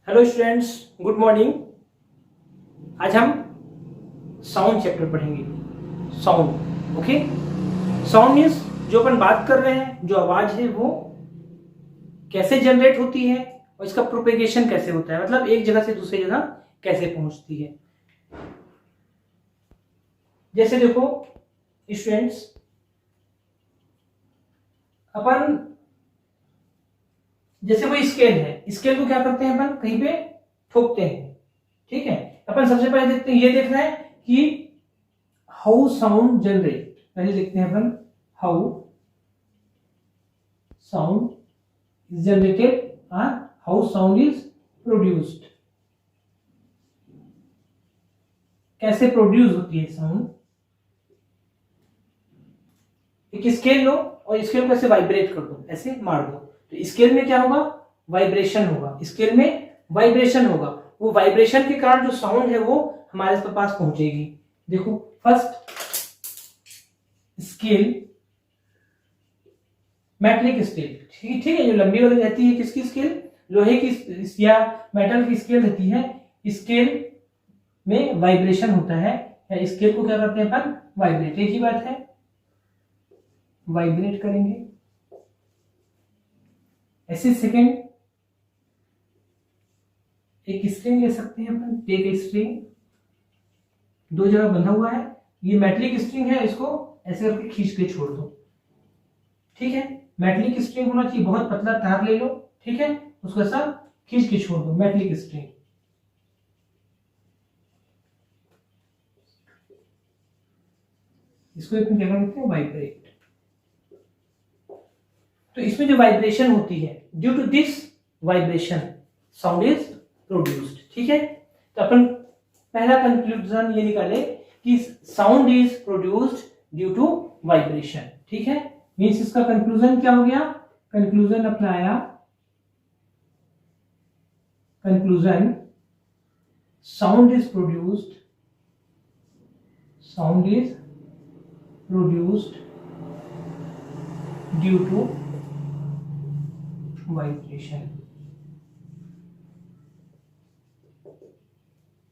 Hello students, good morning. आज हम sound chapter पढ़ेंगे। Sound, okay. साउंड मीन्स जो अपन बात कर रहे हैं, जो आवाज है वो कैसे जनरेट होती है और इसका प्रोपेगेशन कैसे होता है, मतलब एक जगह से दूसरी जगह कैसे पहुंचती है। जैसे देखो स्टूडेंट्स, अपन जैसे कोई स्केल है, स्केल को क्या करते हैं अपन कहीं पे ठोकते हैं, ठीक है। अपन सबसे पहले देखते हैं, ये देख रहे हैं कि हाउ साउंड जनरेट। पहले देखते हैं अपन हाउ साउंड इज जनरेटेड और हाउ साउंड इज प्रोड्यूस्ड। कैसे प्रोड्यूस होती है साउंड। एक स्केल लो और स्केल को ऐसे वाइब्रेट कर दो, ऐसे मार दो, तो स्केल में क्या होगा, वाइब्रेशन होगा। स्केल में वाइब्रेशन होगा, वो वाइब्रेशन के कारण जो साउंड है वो हमारे पास पहुंचेगी। देखो फर्स्ट स्केल, मेटलिक स्केल, ठीक है, जो लंबी वाली रहती है, किसकी स्केल, लोहे की या मेटल की स्केल रहती है। स्केल में वाइब्रेशन होता है, या स्केल को क्या करते हैं अपन, वाइब्रेट। एक ही बात है, वाइब्रेट करेंगे। ऐसे सेकेंड, एक स्ट्रिंग ले सकते हैं अपन, टेक ए स्ट्रिंग, दो जगह बंधा हुआ है, ये मेटलिक स्ट्रिंग है, इसको ऐसे करके खींच के छोड़ दो, ठीक है। मेटलिक स्ट्रिंग होना चाहिए, बहुत पतला तार ले लो, ठीक है, उसको ऐसा खींच के छोड़ दो, मेटलिक स्ट्रिंग। इसको अपन क्या करते हैं, वाइब्रेट। तो इसमें जो वाइब्रेशन होती है, due to this vibration sound is produced, ठीक है। तो अपन पहला कंक्लूजन ये निकाले कि sound is produced due to vibration, ठीक है। मींस इसका कंक्लूजन क्या हो गया, कंक्लूजन अपनाया, conclusion sound is produced, sound is produced due to vibration.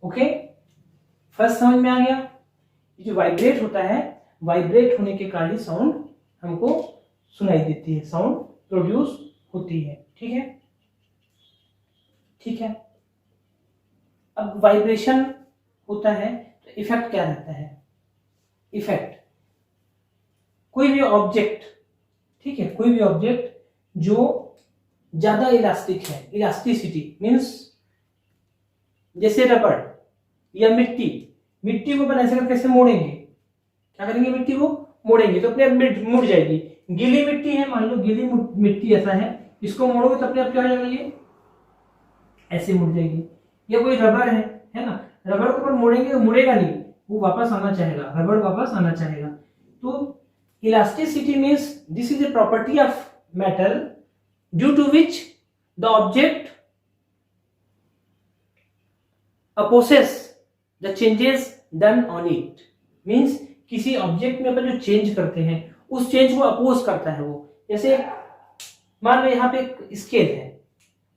Okay, first समझ में आ गया। ये जो वाइब्रेट होता है, वाइब्रेट होने के कारण साउंड हमको सुनाई देती है, साउंड प्रोड्यूस होती है, ठीक है, ठीक है। अब वाइब्रेशन होता है तो इफेक्ट क्या रहता है। इफेक्ट, कोई भी ऑब्जेक्ट, ठीक है, कोई भी ऑब्जेक्ट जो ज्यादा इलास्टिक है, इलास्टिसिटी मीन्स जैसे रबड़ या मिट्टी, मिट्टी को अपन ऐसे करके कैसे मोड़ेंगे, क्या करेंगे, मिट्टी को मोड़ेंगे तो अपने आप मुड़ जाएगी। गीली मिट्टी है, मान लो गीली मिट्टी ऐसा है, इसको मोड़ोगे तो अपने आप क्या हो जाएगा, ये ऐसे मुड़ जाएगी। या कोई रबड़ है ना, रबड़ को अपन मोड़ेंगे तो मुड़ेगा नहीं, वो वापस आना चाहेगा, रबड़ वापस आना चाहेगा। तो elasticity means this is a property of metal due to which the object opposes the changes done on it. Means किसी ऑब्जेक्ट में अपन जो चेंज करते हैं उस चेंज को अपोज करता है वो। जैसे मान लो यहाँ पे एक स्केल है,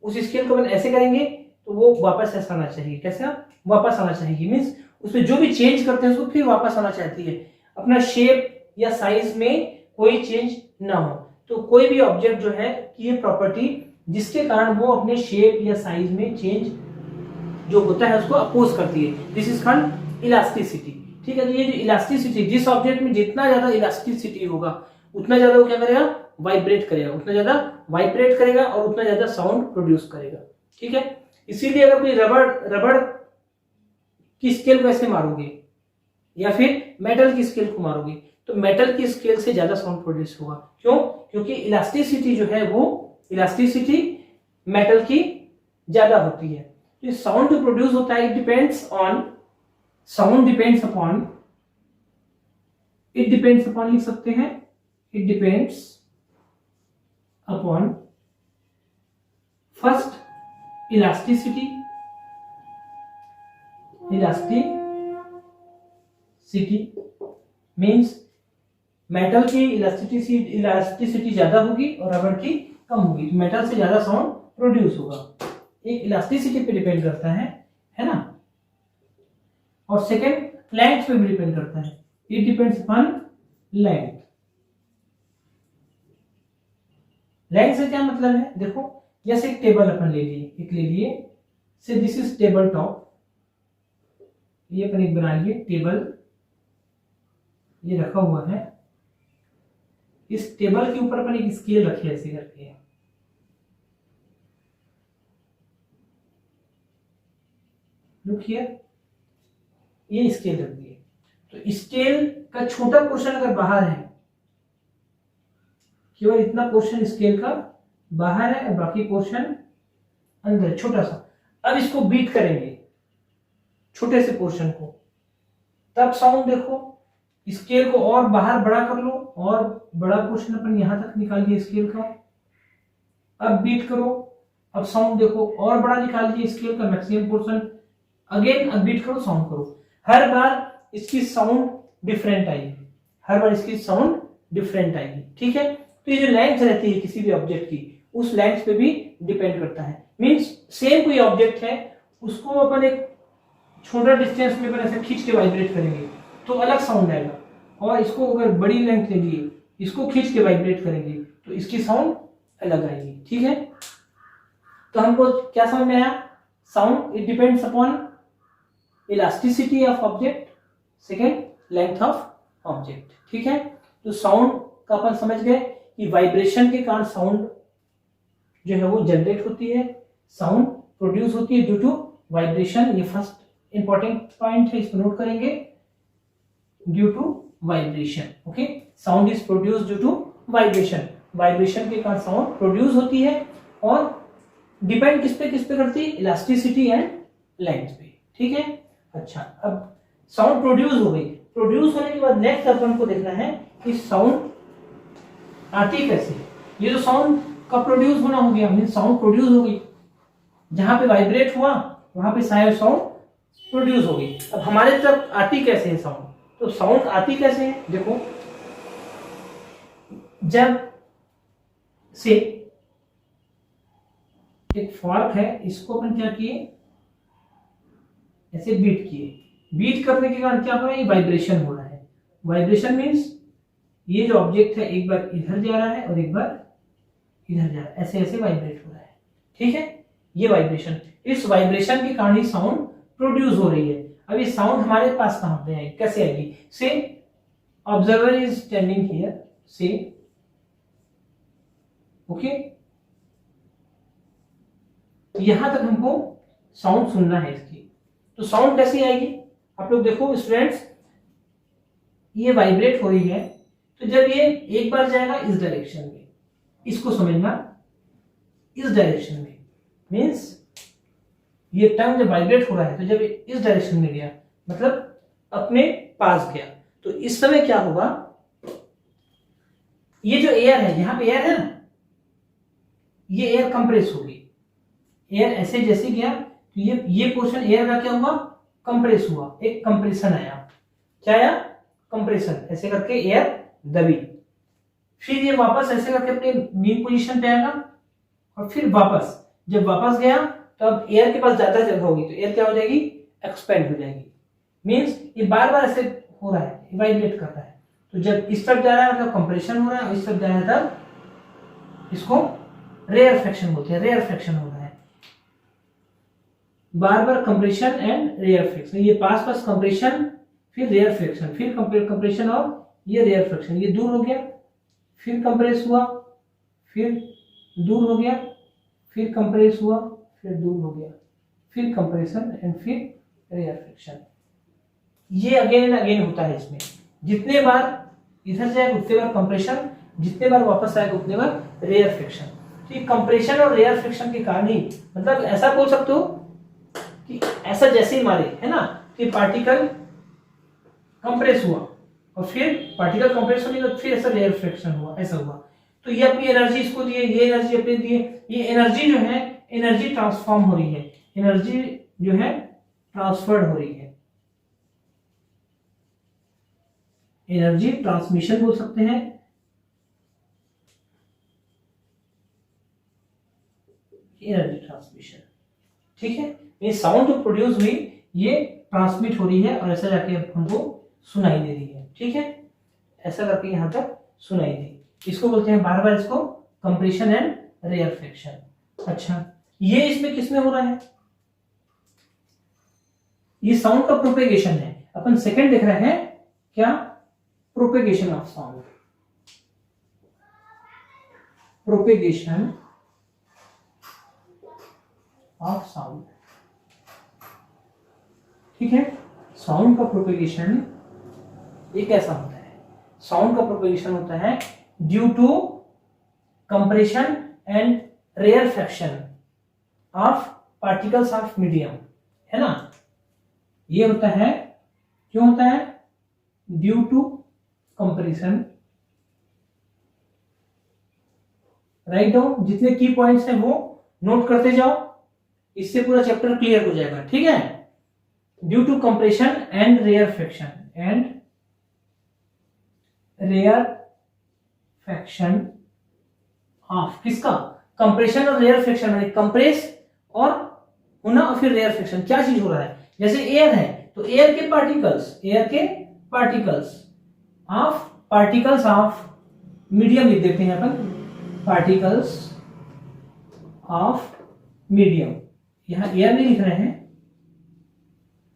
उस स्केल को अपन ऐसे करेंगे तो वो वापस ऐसा आना चाहिए, कैसे वापस आना चाहिए। मीन्स उसमें जो भी चेंज करते हैं उसको फिर वापस आना चाहती है, अपना शेप या साइज में कोई चेंज ना हो। तो कोई भी ऑब्जेक्ट जो है कि ये प्रॉपर्टी जिसके कारण वो अपने शेप या साइज में चेंज जो होता है उसको अपोज करती है, दिस इज कॉल्ड इलास्टिसिटी, ठीक है। तो ये जो इलास्टिसिटी, जिस ऑब्जेक्ट में जितना ज्यादा इलास्टिसिटी होगा उतना ज्यादा वो क्या करेगा, वाइब्रेट करेगा, उतना ज्यादा वाइब्रेट करेगा और उतना ज्यादा साउंड प्रोड्यूस करेगा, ठीक है। इसीलिए अगर कोई रबड़ की स्केल को ऐसे मारोगे या फिर मेटल की स्केल को मारोगे तो मेटल की स्केल से ज्यादा साउंड प्रोड्यूस होगा। क्यों, क्योंकि इलास्टिसिटी जो है वो इलास्टिसिटी मेटल की ज्यादा होती है। तो साउंड जो प्रोड्यूस होता है, it depends on, sound depends upon, it depends upon लिख सकते हैं, it depends upon first elasticity, elasticity means metal की इलास्टिसिटी ज्यादा होगी और रबड़ की कम होगी, तो मेटल से ज्यादा साउंड प्रोड्यूस होगा। एक इलास्टिसिटी पे डिपेंड करता है ना, और सेकेंड लेंथ पे भी डिपेंड करता है। It depends upon length. Length से क्या मतलब है, देखो जैसे एक टेबल अपन ले लिए, से दिस इज टेबल टॉप, ये अपन एक बना लिए टेबल, ये रखा हुआ है, इस टेबल के ऊपर अपन एक स्केल रखे ऐसे करके, लुक हियर, ये स्केल रख दिए। तो स्केल का छोटा पोर्शन अगर बाहर है, केवल इतना पोर्शन स्केल का बाहर है और बाकी पोर्शन अंदर छोटा सा, अब इसको बीट करेंगे छोटे से पोर्शन को, तब साउंड देखो, स्केल को और बाहर बड़ा कर लो, और बड़ा पोर्शन अपन यहां तक निकालिए स्केल का, अब बीट करो, अब साउंड देखो और बड़ा निकालिए स्केल का मैक्सिमम पोर्शन, अगेन अब बीट करो, साउंड करो, हर बार इसकी साउंड डिफरेंट आएगी, हर बार इसकी साउंड डिफरेंट आएगी, ठीक है। तो ये जो लेंथ रहती है किसी भी ऑब्जेक्ट की, उस लेंथ पे भी डिपेंड करता है। मींस सेम कोई ऑब्जेक्ट है, उसको अपन एक छोटा डिस्टेंस में अपन ऐसे खींच के वाइब्रेट करेंगे तो अलग साउंड आएगा, और इसको अगर बड़ी लेंथ ले लिए, इसको खींच के वाइब्रेट करेंगे तो इसकी साउंड अलग आएगी, ठीक है। तो हमको क्या समझ में आया, sound it depends upon elasticity of object, second length of object, ठीक है। तो साउंड का अपन समझ गए कि वाइब्रेशन के कारण साउंड जो है वो जनरेट होती है, साउंड प्रोड्यूस होती है ड्यू टू वाइब्रेशन, ये फर्स्ट इंपॉर्टेंट पॉइंट है, इसको नोट करेंगे, due to vibration, okay. Sound is produce due to vibration, vibration के कारण साउंड प्रोड्यूस होती है, और डिपेंड किस पे करती है, इलास्टिसिटी एंड लेंथ पे, ठीक है। अच्छा, अब साउंड प्रोड्यूस हो गई, प्रोड्यूस होने के बाद नेक्स्ट अपन को देखना है कि साउंड आती कैसे। ये जो साउंड का प्रोड्यूस होना हो गया, मींस साउंड प्रोड्यूस हो गई, जहां पे वाइब्रेट हुआ वहां पे साउंड प्रोड्यूस हो गई। अब हमारे तरफ आती कैसे है साउंड, तो साउंड आती कैसे है, देखो जब से एक फॉर्क है, इसको अपन क्या किए, ऐसे बीट किए, बीट करने के कारण क्या हो रहा है, ये वाइब्रेशन हो रहा है। वाइब्रेशन मींस ये जो ऑब्जेक्ट है एक बार इधर जा रहा है और एक बार इधर जा रहा है, ऐसे ऐसे वाइब्रेट हो रहा है, ठीक है। ये वाइब्रेशन, इस वाइब्रेशन के कारण ही साउंड प्रोड्यूस हो रही है। अब ये साउंड हमारे पास कहां पे आएगी, कैसे आएगी, से ऑब्जर्वर इज स्टैंडिंग हियर, से ओके, यहां तक हमको साउंड सुनना है इसकी। तो साउंड कैसी आएगी, आप लोग देखो स्टूडेंट्स, ये वाइब्रेट हो रही है, तो जब ये एक बार जाएगा इस डायरेक्शन में, इसको समझना, इस डायरेक्शन में, मींस ये टर्म जब वाइब्रेट हो रहा है तो जब इस डायरेक्शन में गया मतलब अपने पास गया, तो इस समय क्या होगा, ये जो एयर है, यहां पे एयर है ना, ये एयर कंप्रेस होगी, एयर ऐसे जैसे गया तो ये पोर्शन एयर का क्या हुआ, कंप्रेस हुआ, एक कंप्रेशन आया, क्या आया, कंप्रेशन, ऐसे करके एयर दबी, फिर ये वापस ऐसे करके अपने मीन पोजीशन पे आएगा, और फिर वापस जब वापस गया तो अब एयर के पास ज्यादा जगह होगी, तो एयर क्या हो जाएगी, एक्सपेंड हो जाएगी, मींस ये बार बार ऐसे हो रहा है, वाइब्रेट कर रहा है। तो जब इस तरफ जा रहा है मतलब कंप्रेशन हो रहा है, और इस तरफ जा रहा है तब इसको रेयरफेक्शन बोलते हैं, रेयरफेक्शन हो रहा है, बार बार कंप्रेशन एंड रेयरफेक्शन, ये पास पास कंप्रेशन फिर रेयरफेक्शन, फिर कंप्रेशन और ये रेयरफेक्शन, ये दूर हो गया, फिर कंप्रेस हुआ, फिर दूर हो गया, फिर कंप्रेस हुआ, फिर दूर हो गया, फिर कंप्रेशन एंड फिर रेयरफेक्शन, ये अगेन एंड अगेन होता है इसमें। जितने बार इधर जाएगा उतने बार कंप्रेशन, जितने बार वापस आएगा उतने बार रेयरफेक्शन। तो ये कंप्रेशन और रेयरफेक्शन के कारण ही, मतलब ऐसा बोल सकते हो कि ऐसा जैसे ही मारे है ना, कि पार्टिकल कंप्रेस हुआ और फिर पार्टिकल कंप्रेस होने के बाद फिर ऐसा रेयरफेक्शन हुआ, ऐसा हुआ। तो ये अपनी एनर्जी इसको दिए, ये एनर्जी अपने दिए, ये एनर्जी जो है एनर्जी ट्रांसफॉर्म हो रही है, एनर्जी जो है ट्रांसफर्ड हो रही है, एनर्जी ट्रांसमिशन बोल सकते हैं, एनर्जी ट्रांसमिशन, ठीक है, ये साउंड जो प्रोड्यूस हुई ये ट्रांसमिट हो रही है और ऐसा जाके हमको सुनाई दे रही है। ठीक है, ऐसा करके यहां तक सुनाई दी, इसको बोलते हैं बार बार इसको कंप्रेशन एंड रेयरफेक्शन। अच्छा, ये इसमें किसमें हो रहा है, ये साउंड का प्रोपेगेशन है। अपन सेकंड देख रहे हैं क्या, propagation of sound, propagation of sound. ठीक है, साउंड का प्रोपेगेशन ये कैसा होता है, साउंड का प्रोपेगेशन होता है due to compression and rarefaction of particles of medium, है ना, ये होता है, क्यों होता है, due to compression. Right down, जितने की पॉइंट्स हैं वो नोट करते जाओ, इससे पूरा चैप्टर क्लियर हो जाएगा। ठीक है, due to compression and rarefaction, and rarefaction of किसका, कंप्रेशन और रेयरफेक्शन, यानी कंप्रेस और होना और फिर रेयरफेक्शन, क्या चीज हो रहा है, जैसे एयर है तो एयर के पार्टिकल्स ऑफ मीडियम लिख देते हैं अपन, पार्टिकल्स ऑफ मीडियम, यहां एयर नहीं लिख रहे हैं,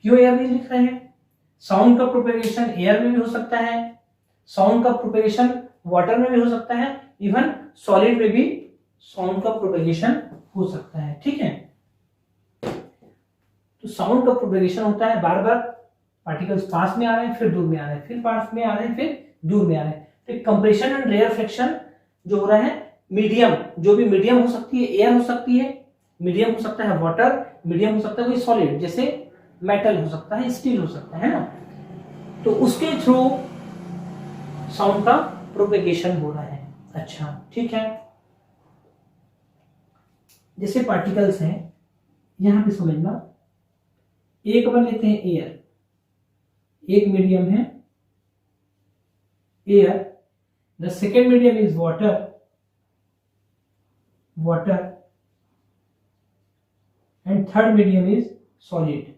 क्यों एयर नहीं लिख रहे हैं, साउंड का प्रोपेगेशन एयर में भी हो सकता है, साउंड का प्रोपेगेशन वाटर में भी हो सकता है, इवन सॉलिड में भी साउंड का प्रोपेगेशन हो सकता है। ठीक है, तो साउंड का प्रोपेगेशन होता है बार बार पार्टिकल्स पास में आ रहे हैं फिर दूर में आ रहे हैं, फिर पास में आ रहे हैं फिर दूर में आ रहे हैं। तो कंप्रेशन एंड रेयरफेक्शन जो हो रहा है, मीडियम, जो भी मीडियम हो सकती है, एयर हो सकती है, मीडियम हो सकता है वाटर, मीडियम हो सकता है कोई सॉलिड, जैसे मेटल हो सकता है, स्टील हो सकता है ना, तो उसके थ्रू साउंड का प्रोपेगेशन हो रहा है। अच्छा, ठीक है, जैसे पार्टिकल्स हैं यहां पे समझना, एक अपन लेते हैं एयर, एक मीडियम है air, the second medium is water and third medium is solid.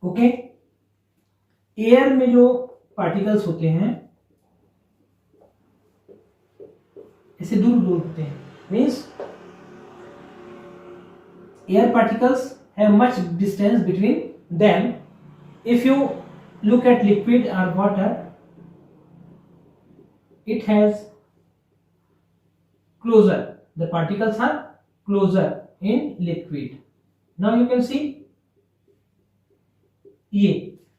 Okay, air में जो पार्टिकल्स होते हैं ऐसे दूर दूर होते हैं, means air particles have much distance between them. If you look at liquid or water, it has closer, the particles are closer in liquid. Now you can see ये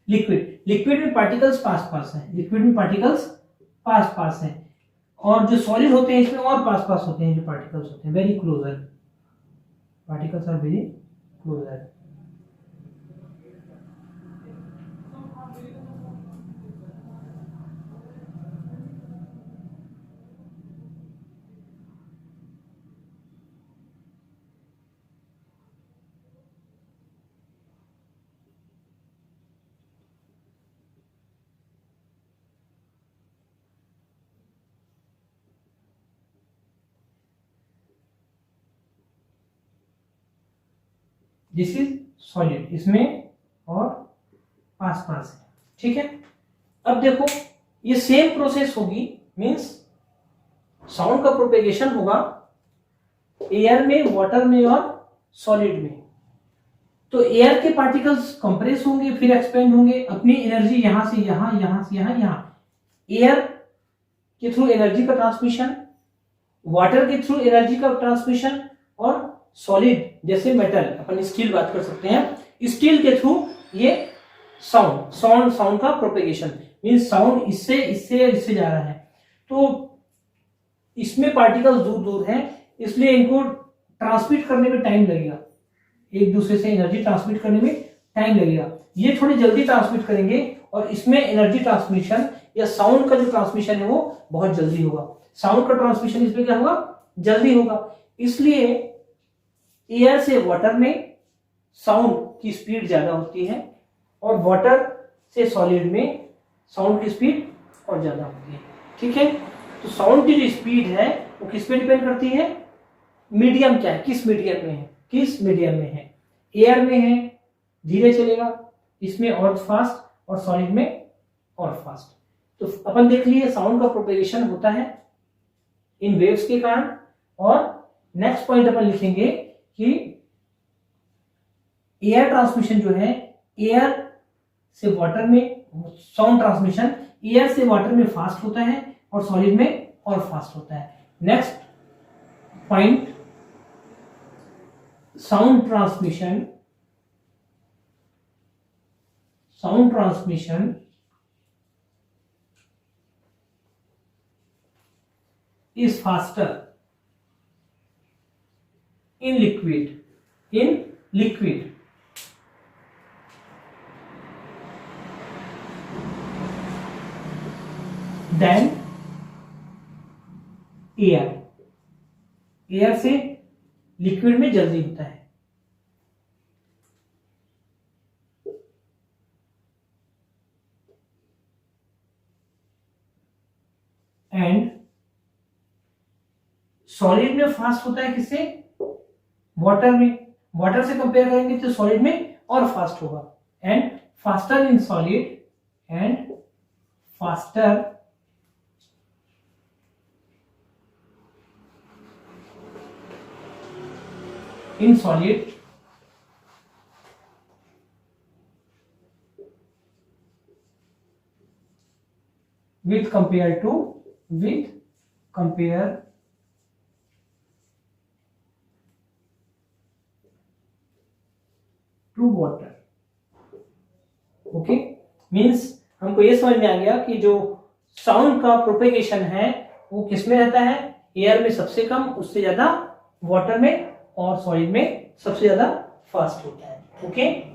लिक्विड में पार्टिकल्स पास हैं, लिक्विड में particles पास हैं, और जो solid होते हैं इसमें और पास होते हैं, जो पार्टिकल्स होते हैं very closer, particles are very closer. This is solid, इसमें और पास है। ठीक है, अब देखो ये सेम प्रोसेस होगी, मींस साउंड का प्रोपेगेशन होगा एयर में, वाटर में और सॉलिड में। तो एयर के पार्टिकल्स कंप्रेस होंगे फिर एक्सपेंड होंगे, अपनी एनर्जी यहां से यहां, यहां से यहां, एयर के थ्रू एनर्जी का ट्रांसमिशन, वाटर के थ्रू एनर्जी का ट्रांसमिशन, और सॉलिड जैसे मेटल, अपन स्टील बात कर सकते हैं, स्टील के थ्रू ये साउंड का प्रोपेगेशन, मींस साउंड इससे जा रहा है। तो इसमें पार्टिकल्स दूर हैं, इसलिए इनको ट्रांसमिट करने में टाइम लगेगा, एक दूसरे से एनर्जी ट्रांसमिट करने में टाइम लगेगा। ये थोड़ी जल्दी ट्रांसमिट करेंगे और इसमें एनर्जी ट्रांसमिशन या साउंड का जो ट्रांसमिशन है वो बहुत जल्दी होगा। साउंड का ट्रांसमिशन इसमें क्या होगा, जल्दी होगा। इसलिए एयर से वाटर में साउंड की स्पीड ज्यादा होती है और वाटर से सॉलिड में साउंड की स्पीड और ज्यादा होती है। ठीक है, तो साउंड की जो स्पीड है वो किस पे डिपेंड करती है, मीडियम क्या है, किस मीडियम में है, किस मीडियम में है। एयर में है धीरे चलेगा, इसमें और फास्ट, और सॉलिड में और फास्ट। तो अपन देख लिए साउंड का प्रोपेगेशन होता है इन वेव्स के कारण। और नेक्स्ट पॉइंट अपन लिखेंगे कि एयर ट्रांसमिशन जो है, एयर से वाटर में साउंड ट्रांसमिशन एयर से वाटर में फास्ट होता है और सॉलिड में और फास्ट होता है। Next point, sound transmission is faster in liquid than air से लिक्विड में जल्दी होता है। एंड सॉलिड में फास्ट होता है किससे, वाटर में। वाटर से कंपेयर करेंगे तो सॉलिड में और फास्ट होगा। And faster in solid, and faster in solid with compare to water. Okay, means हमको ये समझ में आ गया कि जो साउंड का प्रोपेगेशन है वो किसमें रहता है, एयर में सबसे कम, उससे ज्यादा वाटर में, और सॉलिड में सबसे ज्यादा फास्ट होता है। ओके,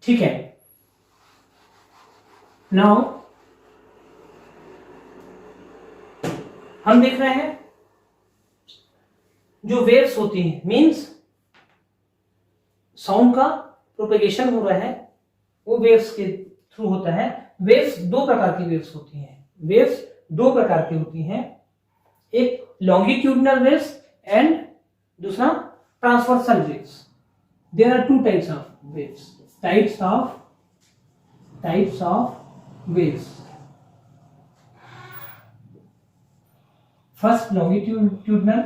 ठीक है। नाउ हम देख रहे हैं जो वेव्स होती हैं, मींस साउंड का प्रोपेगेशन हो रहा है वो वेव्स के थ्रू होता है। वेव्स दो प्रकार की वेव्स होती हैं, एक लॉन्गिट्यूडनल वेव्स एंड दूसरा transversal waves. There are two types of waves, types of waves. First longitudinal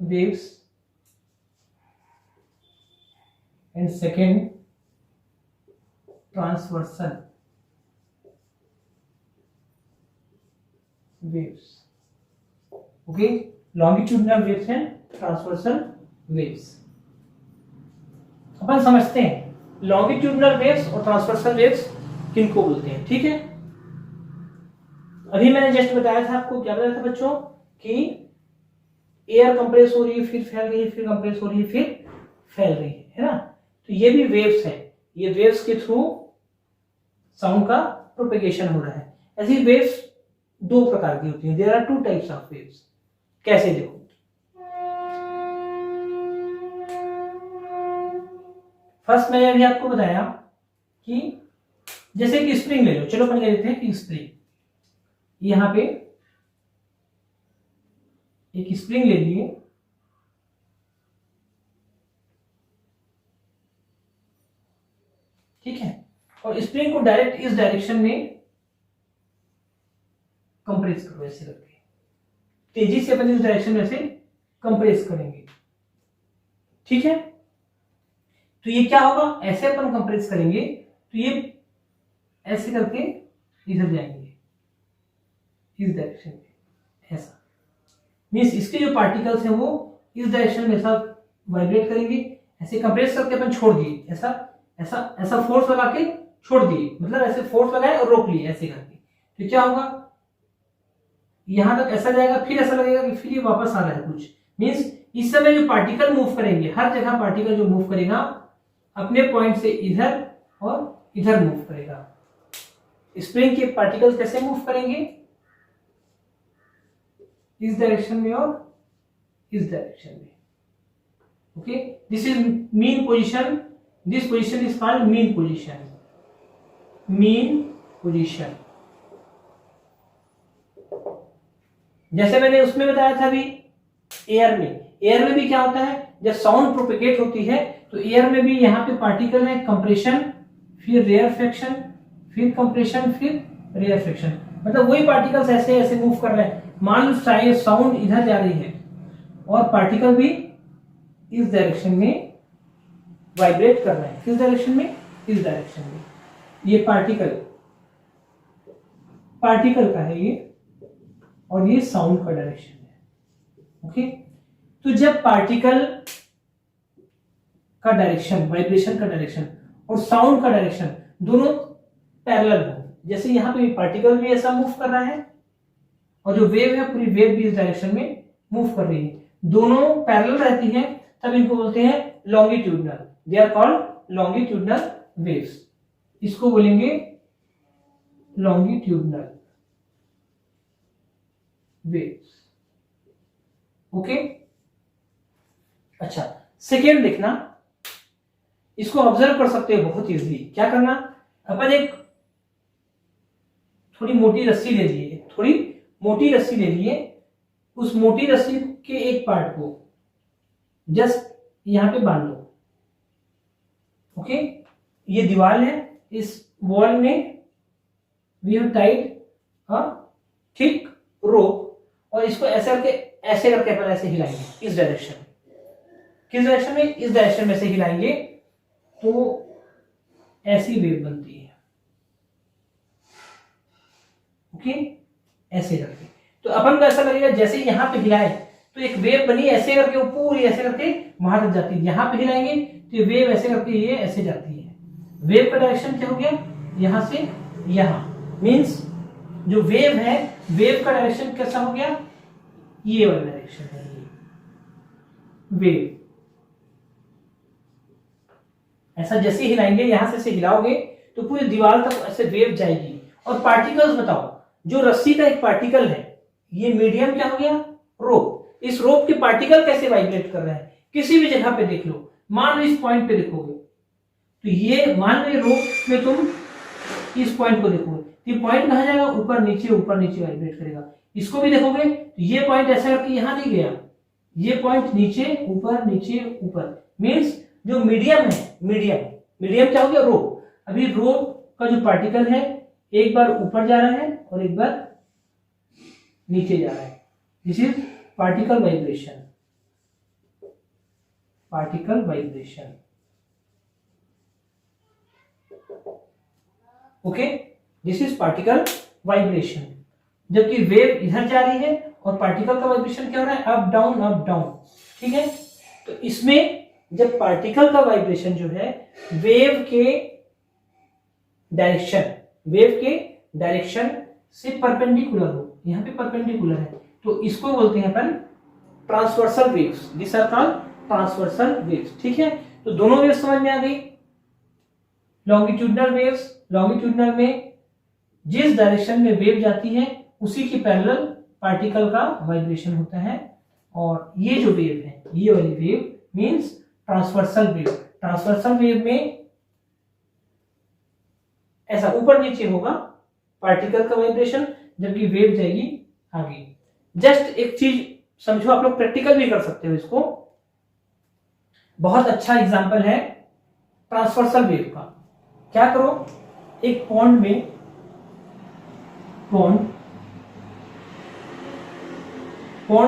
waves and second transversal waves. Okay, longitudinal waves and transversal waves. अपन समझते हैं लॉन्गिट्यूडनल वेव्स और ट्रांसवर्सल वेव्स किनको बोलते हैं। ठीक है, अभी मैंने जस्ट बताया था आपको, क्या बताया था बच्चों, कि एयर कंप्रेस हो रही है, फिर फैल रही है, फिर कंप्रेस हो रही है, फिर फैल रही है ना। तो ये भी वेव्स है, ये वेव्स के थ्रू साउंड का प्रोपेगेशन हो रहा है। ऐसी वेव्स दो प्रकार की होती हैं, there are two types of waves. कैसे, देखो, फर्स्ट मैंने अभी आपको बताया कि जैसे कि स्प्रिंग ले लो, चलो अपन ले लेते हैं कि स्प्रिंग, यहां पे एक स्प्रिंग ले लिए, ठीक है, और स्प्रिंग को डायरेक्ट इस डायरेक्शन में कंप्रेस करो, ऐसे करके तेजी से अपन इस डायरेक्शन में से कंप्रेस करेंगे। ठीक है, तो ये क्या होगा, ऐसे अपन कंप्रेस करेंगे तो ये ऐसे करके इधर जाएंगे, इस डायरेक्शन में, ऐसा मीन्स इसके जो पार्टिकल्स हैं वो इस डायरेक्शन में ऐसा वाइब्रेट करेंगे। ऐसे कंप्रेस करके अपन छोड़ दिए, ऐसा ऐसा ऐसा फोर्स लगा के छोड़ दिए, मतलब ऐसे फोर्स लगाए और रोक लिए ऐसे करके, तो क्या होगा, यहां तक ऐसा जाएगा, फिर ऐसा लगेगा कि फिर ये वापस आ रहा है कुछ। मींस इस समय जो पार्टिकल मूव करेंगे, हर जगह पार्टिकल जो मूव करेगा अपने पॉइंट से इधर और इधर मूव करेगा। स्प्रिंग के पार्टिकल्स कैसे मूव करेंगे, इस डायरेक्शन में और इस डायरेक्शन में। Okay, this is mean position, this position is called mean position, mean position. जैसे मैंने उसमें बताया था अभी एयर में भी क्या होता है, जब साउंड प्रोपेगेट होती है तो एयर में भी यहाँ पे पार्टिकल है, कंप्रेशन फिर रेयरफेक्शन फिर कंप्रेशन फिर रेयरफेक्शन, मतलब वही पार्टिकल्स ऐसे ऐसे मूव कर रहे हैं। मान लो साउंड इधर जा रही है और पार्टिकल भी इस डायरेक्शन में वाइब्रेट कर रहे हैं। किस डायरेक्शन में, इस डायरेक्शन में। ये पार्टिकल का है ये, और ये साउंड का डायरेक्शन है। ओके, तो जब पार्टिकल का डायरेक्शन, वाइब्रेशन का डायरेक्शन और साउंड का डायरेक्शन दोनों पैरेलल हो, जैसे यहां पे पार्टिकल भी ऐसा मूव कर रहा है और जो वेव है पूरी वेव भी इस डायरेक्शन में मूव कर रही है, दोनों पैरेलल रहती है, तब इनको बोलते हैं longitudinal. They are called longitudinal waves. इसको बोलेंगे लॉन्गिट्यूडनल वेव्स। ओके, अच्छा सेकेंड देखना, इसको ऑब्जर्व कर सकते हो बहुत इजीली। क्या करना, अपन एक थोड़ी मोटी रस्सी ले लिए, थोड़ी मोटी रस्सी ले लिए, उस मोटी रस्सी के एक पार्ट को जस्ट यहां पे बांध लो। ओके, ये दीवार है, इस वॉल में we have tied a thick rope, और इसको ऐसे करके अपन ऐसे हिलाएंगे इस डायरेक्शन में। किस डायरेक्शन में, इस डायरेक्शन में से हिलाएंगे तो ऐसी वेव बनती है। ओके, ऐसे करके तो अपन को ऐसा लगेगा जैसे यहां पे हिलाए तो एक वेव बनी, ऐसे करके वो पूरी ऐसे करके वहां तक जाती है। यहां पे हिलाएंगे तो ये वेव ऐसे करके ये ऐसे जाती है। वेव का डायरेक्शन क्या हो गया, यहां से यहां, मींस जो वेव है, वेव का डायरेक्शन कैसा हो गया, ये वाला डायरेक्शन है, ये वेव। ऐसा जैसे हिलाएंगे, यहां से हिलाओगे तो पूरी दीवार तक ऐसे वेव जाएगी। और पार्टिकल्स बताओ, जो रस्सी का एक पार्टिकल है, ये मीडियम क्या हो गया, रोप। इस रोप के पार्टिकल कैसे वाइब्रेट कर रहे हैं, किसी भी जगह पे देख लो, मान लो इस पॉइंट पे देखोगे तो ये, मान लो ये रोप में तुम इस पॉइंट को देखोगे, ये पॉइंट कहां जाएगा, ऊपर नीचे वाइब्रेट करेगा। इसको भी देखोगे तो ये पॉइंट ऐसा करके यहां नहीं गया, ये पॉइंट नीचे ऊपर, मींस जो मीडियम है, मीडियम क्या हो गया, रोप। अभी रोप का जो पार्टिकल है एक बार ऊपर जा रहा है और एक बार नीचे जा रहा है। This is particle vibration, okay, this is particle vibration. जबकि वेव इधर जा रही है और पार्टिकल का वाइब्रेशन क्या हो रहा है, अप डाउन। ठीक है, तो इसमें जब पार्टिकल का वाइब्रेशन जो है वेव के डायरेक्शन से परपेंडिकुलर हो, यहां पे परपेंडिकुलर है, तो इसको बोलते हैं अपन transversal waves. This are called transversal waves. ठीक है, तो दोनों वेव्स समझ में आ गई। लॉन्गिट्यूडनल वेव्स, लॉन्गिट्यूडनल में जिस डायरेक्शन में वेव जाती है उसी की पैरेलल पार्टिकल का वाइब्रेशन होता है। और ये जो वेव है, ये वाली wave means transversal wave. Transversal wave में ऐसा ऊपर नीचे होगा पार्टिकल का वाइब्रेशन, जबकि वेव जाएगी आगे। जस्ट एक चीज समझो, आप लोग प्रैक्टिकल भी कर सकते हो इसको। बहुत अच्छा एग्जांपल है ट्रांसवर्सल वेव का। क्या करो, एक पॉन्ड में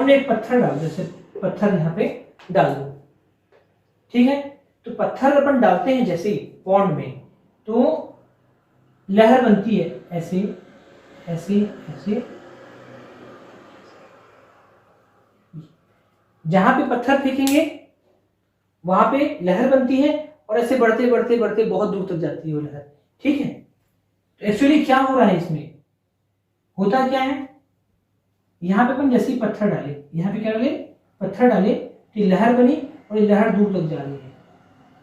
एक पत्थर डाल, जैसे पत्थर यहां पे डाल दो। ठीक है, तो पत्थर अपन डालते हैं जैसे पॉन्ड में, तो लहर बनती है ऐसे ऐसे ऐसे। जहां पे पत्थर फेंकेंगे वहां पे लहर बनती है और ऐसे बढ़ते बढ़ते बढ़ते बहुत दूर तक जाती है वो लहर। ठीक है, तो एक्चुअली क्या हो रहा है, इसमें होता क्या है, यहां पे अपन जैसे ही पत्थर डाले, यहां पे क्या डाले, पत्थर डाले, तो लहर बनी और ये लहर दूर तक जा रही है।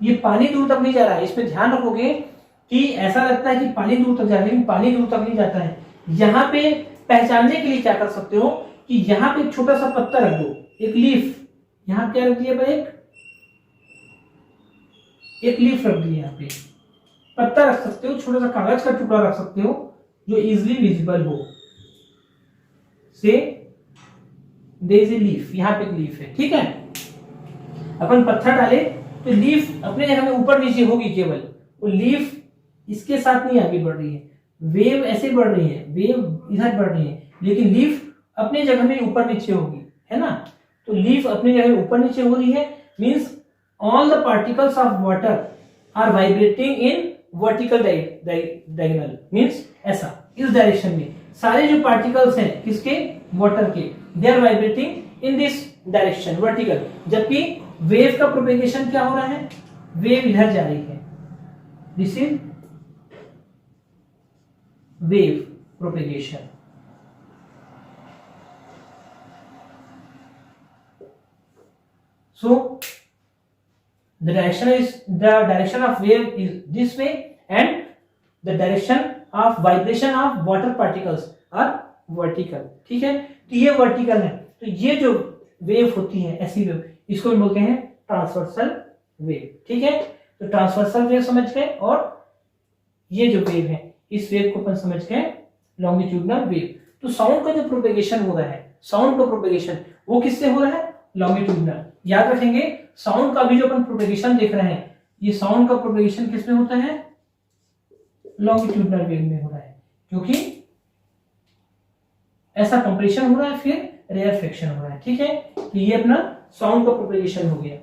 ये पानी दूर तक नहीं जा रहा है, इसमें ध्यान रखोगे कि ऐसा लगता है कि पानी दूर तक जा रहा है, लेकिन पानी दूर तक नहीं जाता है। यहाँ पे पहचानने के लिए क्या कर सकते हो कि यहाँ पे एक छोटा सा पत्ता रख दो, एक लीफ, यहाँ क्या रख दिया, एक लीफ रख दी, यहाँ पे पत्ता रख सकते हो, छोटा सा कागज का टुकड़ा रख सकते हो जो इजिली विजिबल हो। से देयर इज ए लीफ, यहाँ पे एक लीफ है, ठीक है। अपन पत्थर डाले तो लीफ अपने जगह में ऊपर नीचे होगी केवल, वो लीफ इसके साथ नहीं आगे बढ़ रही है, वेव ऐसे बढ़ रही है, वेव इधर बढ़ रही है, लेकिन लीफ अपने जगह में ऊपर नीचे होगी, है ना। तो लीफ अपनी जगह ऊपर नीचे हो रही है, means all the particles of water are vibrating in vertical diagonal, means ऐसा, इस डायरेक्शन में सारे जो पार्टिकल्स हैं किसके, वाटर के, they are vibrating in this direction vertical. जबकि वेव का प्रोपेगेशन क्या हो रहा है, वेव इधर जा रही है, this is wave propagation. So the direction of wave is this way, and the direction of vibration of water particles are vertical, ठीक है। तो ये वर्टिकल है, तो ये जो वेव होती है, ऐसी वेव, इसको हम बोलते हैं ट्रांसवर्सल वेव, ठीक है। तो ट्रांसवर्सल वेव समझ गए, और ये जो वेव है, इस वेव को अपन समझ गए लॉन्गिट्यूडनल वेव। तो साउंड का जो प्रोपेगेशन हो रहा है, साउंड का प्रोपेगेशन वो किससे हो रहा है, लॉन्गिट्यूडनल। याद रखेंगे, साउंड का भी जो अपन प्रोपेगेशन देख रहे हैं, ये साउंड का प्रोपेगेशन किसमें होता है, लॉन्गिट्यूडनल वेव में हो रहा है, क्योंकि ऐसा कंप्रेशन हो रहा है, फिर रेयरफेक्शन हो रहा है, ठीक है। तो ये अपना साउंड का प्रोपेगेशन हो गया।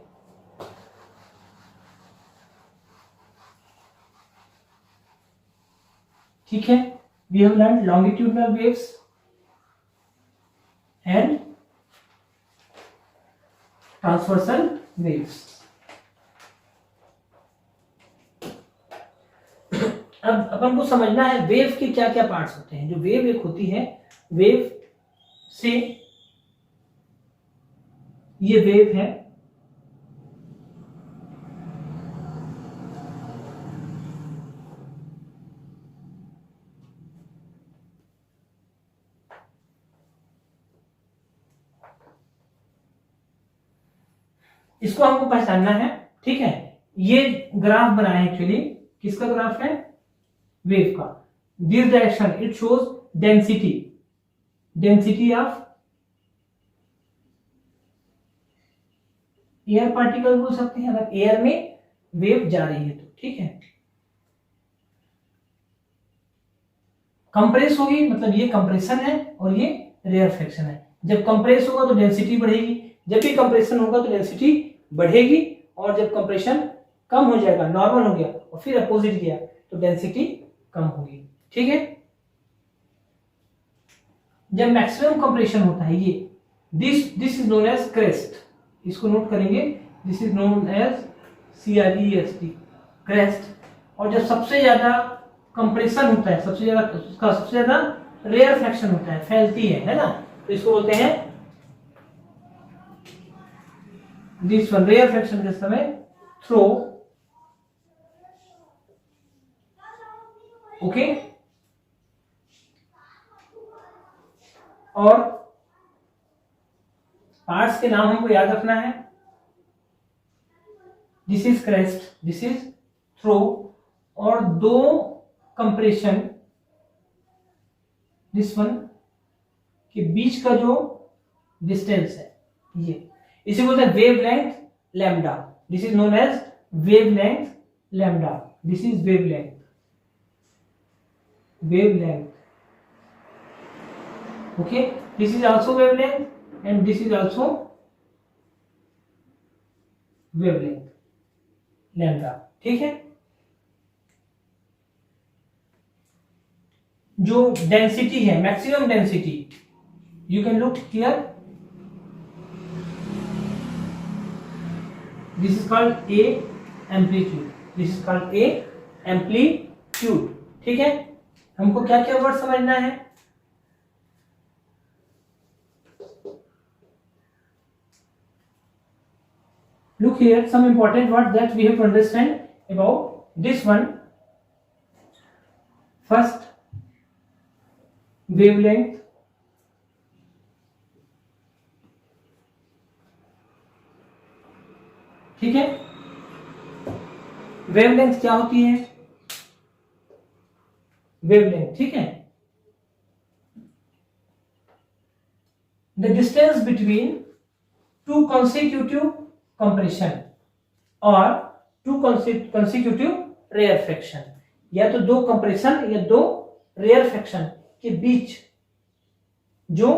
ठीक है, we have learn longitudinal waves and transversal waves. अब अपन को समझना है वेव के क्या क्या पार्ट्स होते हैं। जो वेव एक होती है, वेव से ये वेव है, इसको हमको पहचानना है, ठीक है। ये ग्राफ बना है, एक्चुअली किसका ग्राफ है, वेव का। This direction it shows density of air particle बोल सकते हैं, अगर एयर में वेव जा रही है तो, ठीक है। कंप्रेस होगी, मतलब ये कंप्रेशन है और ये रेयरफेक्शन है। जब कंप्रेस होगा तो डेंसिटी बढ़ेगी, जब भी कंप्रेशन होगा तो डेंसिटी बढ़ेगी, और जब कंप्रेशन कम हो जाएगा, नॉर्मल हो गया और फिर अपोजिट गया तो डेंसिटी कम होगी, ठीक है। जब मैक्सिमम कंप्रेशन होता है, ये this is known as crest, इसको नोट करेंगे, this is known as CREST, crest. और जब सबसे ज्यादा कंप्रेशन होता है, सबसे ज्यादा रेयरफेक्शन होता है, फैलती है ना, तो इसको बोलते हैं दिस वन, रेयरफेक्शन के समय थ्रो, ओके। और पार्ट्स के नाम हमको याद रखना है, this is crest, this is trough, और दो कंप्रेशन, दिस वन के बीच का जो डिस्टेंस है, ये इसे बोलते हैं wavelength lambda, this is known as wavelength lambda, this is wavelength, okay, this is also wavelength and this is also wavelength lambda, ठीक है। जो डेंसिटी है, maximum density, you can look here, this is called A amplitude, this is called A amplitude, ठीक है। हमको क्या क्या word समझना है, look here, some important words that we have to understand about this one. First wavelength, ठीक है। Wavelength क्या होती है? वेवलेंथ, ठीक है, the distance between two consecutive compression और टू consecutive rarefaction, या तो दो कंप्रेशन या दो रेयरफेक्शन के बीच जो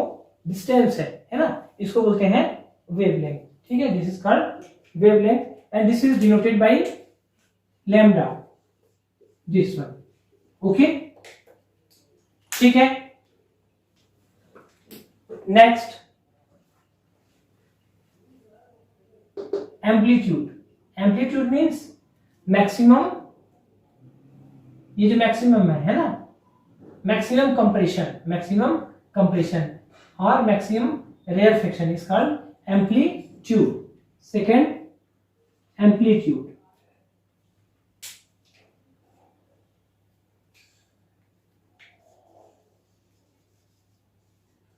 डिस्टेंस है ना, इसको बोलते हैं वेवलेंथ, ठीक है। This is called wavelength and this is denoted by lambda, this one, okay, ठीक है। Next amplitude, amplitude means maximum, ये जो मैक्सिमम है ना, मैक्सिमम कंप्रेशन और maximum rarefaction is called amplitude. Second amplitude,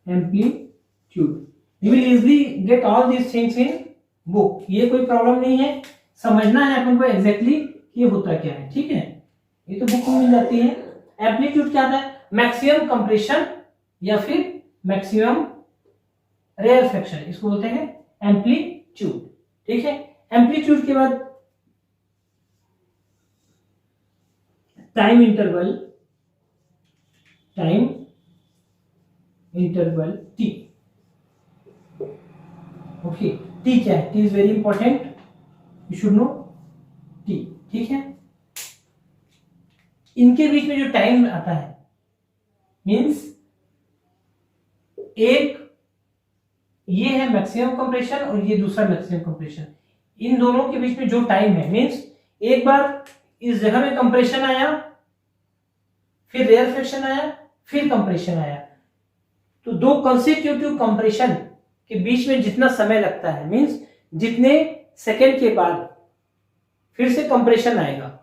amplitude, you will easily get all these things in book, ये कोई problem नहीं है, समझना है अपन को एग्जैक्टली ये होता क्या है, ठीक है, ये तो बुक में मिल जाती है। एम्पलीट्यूड क्या होता है? मैक्सिमम कंप्रेशन या फिर मैक्सिमम रेयरफेक्शन, इसको बोलते हैं एम्पलीट्यूड, ठीक है। एम्पलीट्यूड के बाद time interval T, okay. T क्या है? T is very important, you should know T, ठीक है। इनके बीच में जो टाइम आता है मींस एक ये है मैक्सिमम कंप्रेशन और ये दूसरा मैक्सिमम कंप्रेशन, इन दोनों के बीच में जो टाइम है मींस एक बार इस जगह में कंप्रेशन आया, फिर रेयरफेक्शन आया, फिर कंप्रेशन आया, तो दो कंसेक्यूटिव कंप्रेशन के बीच में जितना समय लगता है मींस जितने सेकेंड के बाद फिर से कंप्रेशन आएगा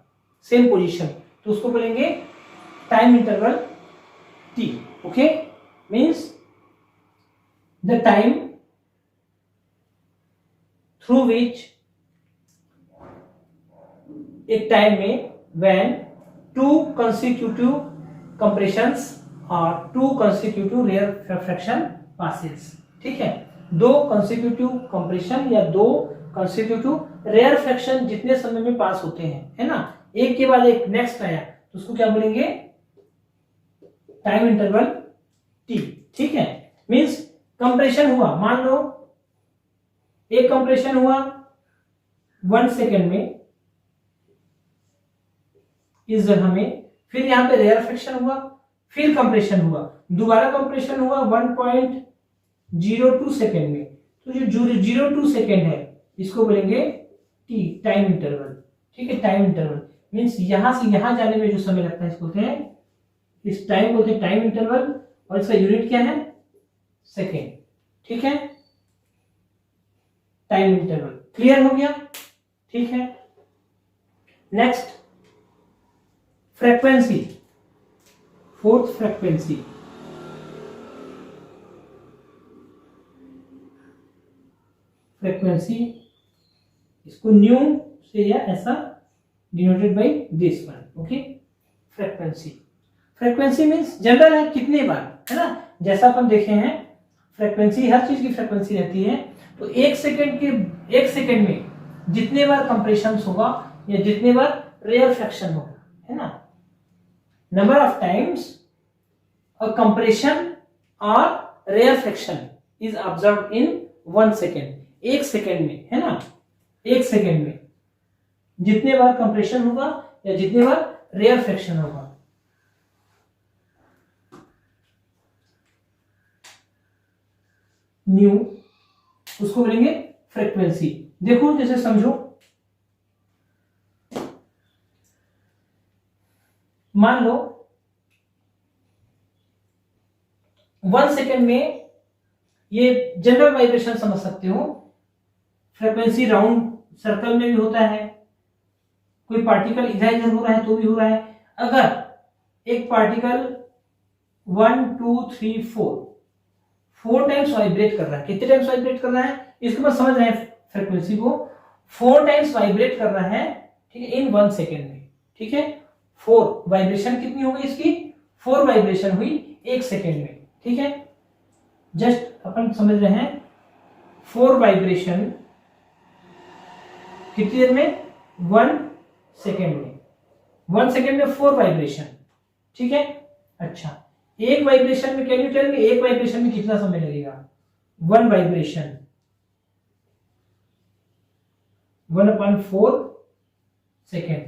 सेम पोजीशन, तो उसको बोलेंगे time interval T, okay. Means the time through which, एक टाइम में व्हेन टू कंसेक्यूटिव कंप्रेशंस और टू कंसेक्यूटिव रेयरफेक्शन पासेस, ठीक है। दो कंसेक्यूटिव कंप्रेशन या दो कंसेक्यूटिव रेयरफेक्शन जितने समय में पास होते हैं, है ना, एक के बाद एक नेक्स्ट आया, तो उसको क्या बोलेंगे? टाइम इंटरवल टी, ठीक है। मींस कंप्रेशन हुआ, मान लो एक कंप्रेशन हुआ 1 सेकेंड में इस जगह में, फिर यहां पे रेयरफेक्शन हुआ, फिर कंप्रेशन हुआ, दोबारा कंप्रेशन हुआ 1.02 सेकेंड में, तो जो 0.02 सेकेंड है इसको बोलेंगे टी, टाइम इंटरवल, ठीक है। टाइम इंटरवल मींस यहां से यहां जाने में जो समय लगता है इसको बोलते हैं, इस टाइम बोलते हैं टाइम इंटरवल, और इसका यूनिट क्या है? सेकेंड, ठीक है। टाइम इंटरवल क्लियर हो गया, ठीक है। Next frequency, fourth frequency, frequency इसको न्यू से या ऐसा denoted by this one, okay. Frequency, frequency means general है, कितने बार, है ना, जैसा अपन देखे हैं फ्रीक्वेंसी, हर चीज की फ्रीक्वेंसी रहती है, तो एक सेकेंड में जितने बार कंप्रेशन होगा या जितने बार रेयरफेक्शन होगा, है ना, number of times a compression और rarefaction is observed in 1 second, एक सेकेंड में, है ना, एक सेकेंड में जितने बार कंप्रेशन होगा या जितने बार रेयरफेक्शन होगा। न्यू उसको बोलेंगे फ्रीक्वेंसी। देखो जैसे समझो, मान लो 1 सेकेंड में, ये जनरल वाइब्रेशन समझ सकते हो, फ्रीक्वेंसी राउंड सर्कल में भी होता है, कोई पार्टिकल इधर इधर हो रहा है तो भी हो रहा है। अगर एक पार्टिकल 1 2 3 4 टाइम्स वाइब्रेट कर रहा है। कितने टाइम्स वाइब्रेट कर रहा है, इसको बस समझ रहे हैं फ्रीक्वेंसी को। 4 टाइम्स वाइब्रेट कर रहा है, ठीक है, इन 1 सेकेंड में। ठीक है, 4 वाइब्रेशन कितनी हो गई इसकी, 4 वाइब्रेशन हुई 1 सेकेंड में। ठीक है, जस्ट अपन समझ रहे हैं 4 वाइब्रेशन कितनी देर में, 1 सेकेंड में। 1 सेकेंड में 4 वाइब्रेशन। ठीक है, अच्छा एक वाइब्रेशन में, कैन यू टेल मी, एक वाइब्रेशन में कितना समय लगेगा, 1 वाइब्रेशन 1/4 सेकेंड।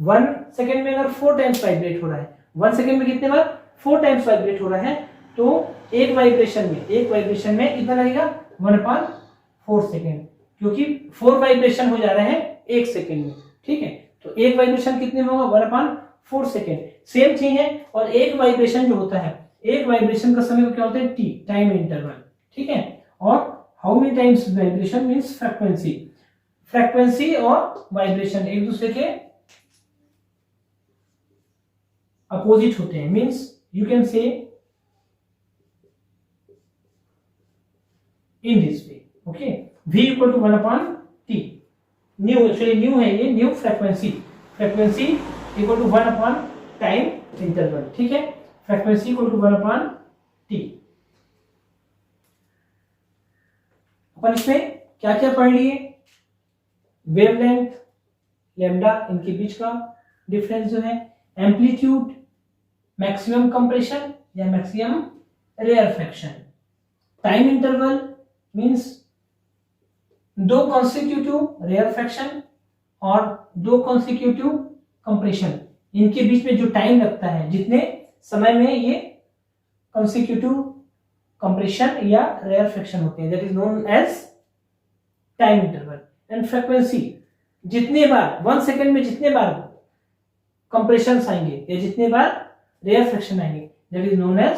1 सेकेंड में अगर 4 टाइम्स वाइब्रेट हो रहा है, 1 सेकेंड में कितने बार, 4 टाइम्स वाइब्रेट हो रहा है, तो एक वाइब्रेशन में कितना लगेगा, 1/4 सेकेंड, क्योंकि 4 वाइब्रेशन हो जा रहे हैं 1 सेकेंड में। ठीक है, तो एक वाइब्रेशन कितने में होगा, 1/4 सेकेंड। सेम थिंग है, और एक वाइब्रेशन जो होता है, एक वाइब्रेशन का समय क्या होता है, टी, टाइम इंटरवल। ठीक है, और how many times vibration means frequency और वाइब्रेशन एक दूसरे के अपोजिट होते हैं, means you can say in this way. Okay, v equal to 1/t, nu, actually nu है ये, nu frequency equal to 1 time interval. ठीक है, फ्रीक्वेंसी इक्वल टू 1/t। अपन इसमें क्या क्या पढ़ लिए, वेवलेंथ, लैम्डा, इनके बीच का डिफरेंस जो है, एम्पलीट्यूड, मैक्सिमम कंप्रेशन या maximum rarefaction, time interval means 2 consecutive rarefaction और 2 कॉन्सिक्यूटिव कंप्रेशन, इनके बीच में जो टाइम लगता है, जितने समय में ये कॉन्सिक्यूटिव कंप्रेशन या रेयरफेक्शन होते हैं, that is known as time interval. And frequency, जितने बार 1 सेकेंड में जितने बार कंप्रेशन आएंगे या जितने बार रेयरफेक्शन आएंगे, that is known as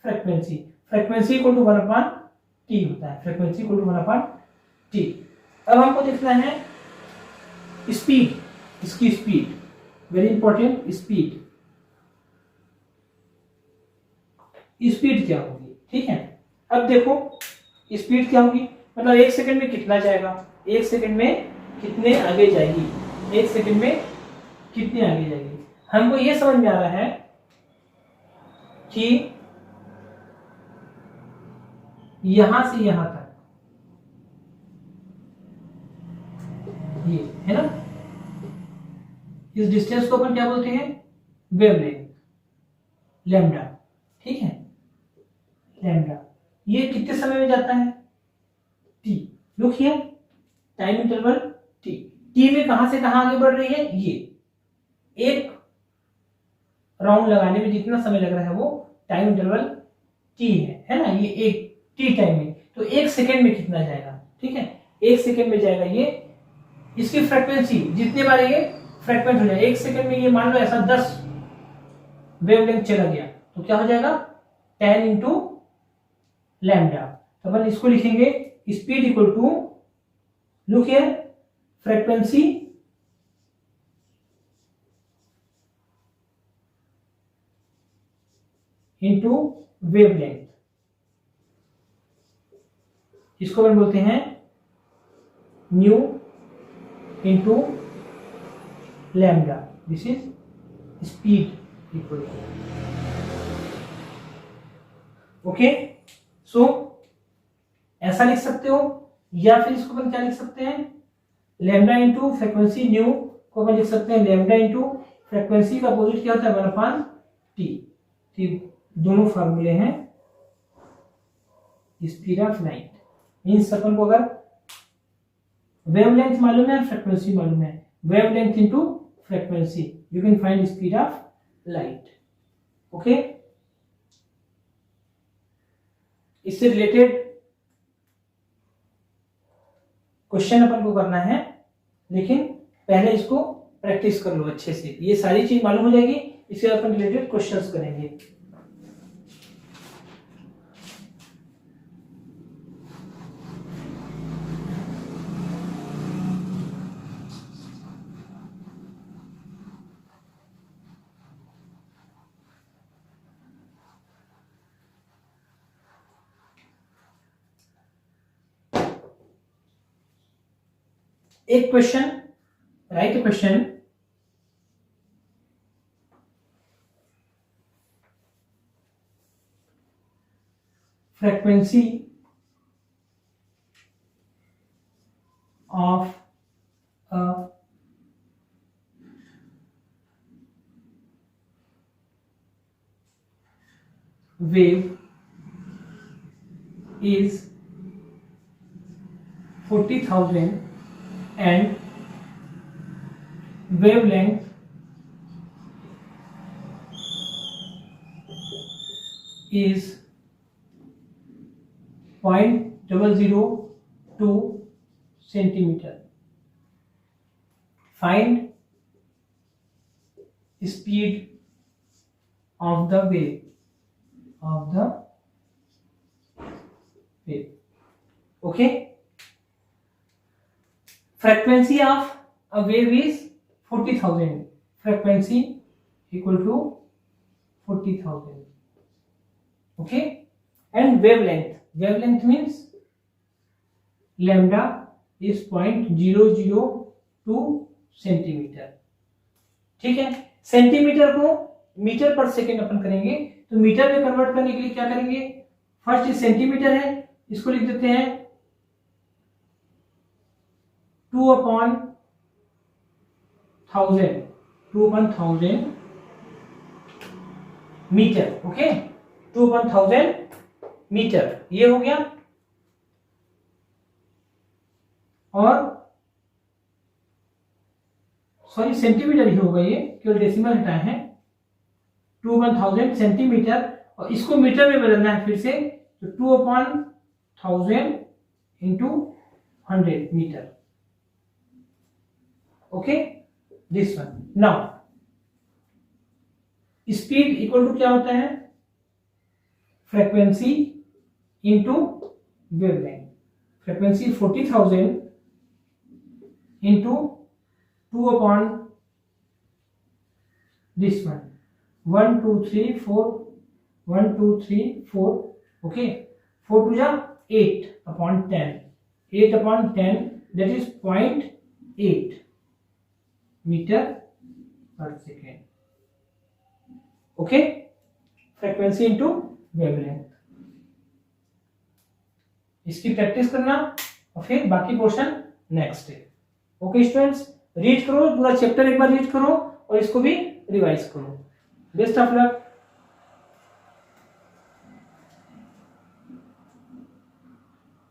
frequency. Frequency equal to 1/t होता है, फ्रीक्वेंसी इक्वल टू 1/t। अब हमको देखना है स्पीड, इसकी स्पीड, वेरी इंपॉर्टेंट, स्पीड क्या होगी। ठीक है, अब देखो स्पीड क्या होगी, मतलब 1 सेकंड में कितना जाएगा, 1 सेकंड में कितने आगे जाएगी, 1 सेकंड में कितने आगे जाएगी। हमको ये समझ में आ रहा है कि यहां से यहां तक, ये है ना, इस डिस्टेंस को अपन क्या बोलते हैं, वेवलेंथ, लैम्डा। ठीक है, लैम्डा, ये कितने समय में जाता है, T. Look here, time interval T में कहां से कहां आगे बढ़ रही है, ये एक राउंड लगाने में जितना समय लग रहा है वो टाइम इंटरवल टी है ना, ये एक टी टाइम में, तो 1 सेकेंड में कितना जाएगा। ठीक है, 1 सेकेंड में जाएगा ये, इसकी फ्रीक्वेंसी जितने बार ये फ्रीक्वेंट हो जाए, 1 सेकेंड में ये मान लो ऐसा 10 वेवलेंथ चला गया, तो क्या हो जाएगा, 10 इंटू लैम्डा। तो अपन इसको लिखेंगे speed equal to, look here, frequency into wavelength, इसको अपन बोलते हैं nu into lambda, this is speed equal to. Okay, so ऐसा लिख सकते हो, या फिर इसको अपन क्या लिख सकते हैं, लैम्डा इंटू फ्रीक्वेंसी न्यू को अपन लिख सकते हैं लैम्डा इंटू फ्रीक्वेंसी का अपोजिट क्या होता है, 1/t। ठीक, दोनों फार्मूले हैं स्पीड ऑफ लाइट, मींस अपन को अगर वेवलेंथ मालूम है, फ्रीक्वेंसी मालूम है, wavelength into frequency, you can find speed of light. Okay, इससे रिलेटेड क्वेश्चन अपन को करना है, लेकिन पहले इसको प्रैक्टिस कर लो अच्छे से, ये सारी चीज मालूम हो जाएगी, इसके बाद अपन रिलेटेड क्वेश्चंस करेंगे। एक question, right question, frequency of a wave is 40,000 and wavelength is 0.002 centimeter. Find speed of the wave. Okay. Frequency of a wave is 40,000. Frequency equal to 40,000. Okay. And wavelength means lambda is 0.002 centimetre. ठीक है. Centimetre को metre पर second अपन करेंगे, तो metre में convert करने के लिए क्या करेंगे, फर्स्ट सेंटीमीटर है, इसको लिख देते हैं 2/1000 मीटर. ओके, 2/1000 मीटर ये हो गया. और सॉरी सेंटीमीटर ही होगा, ये केवल डेसिमल हटाए हैं. 2/1000 सेंटीमीटर, और इसको मीटर में बदलना है फिर से, तो 2/1000 into 100 metre. Okay, this one. Now speed equal to क्या होता है, frequency into wavelength. Frequency 40,000 into 2 upon this one, 1 2 3 4, 1 2 3 4. Okay, 4 टू जा 8 upon 10, 8 upon 10 that is 0.8 metre पर second. Okay, frequency into wavelength. इसकी प्रैक्टिस करना और फिर बाकी पोर्शन नेक्स्ट है. ओके स्टूडेंट्स, रीड करो पूरा चैप्टर, एक बार रीड करो और इसको भी रिवाइज करो. Best of luck.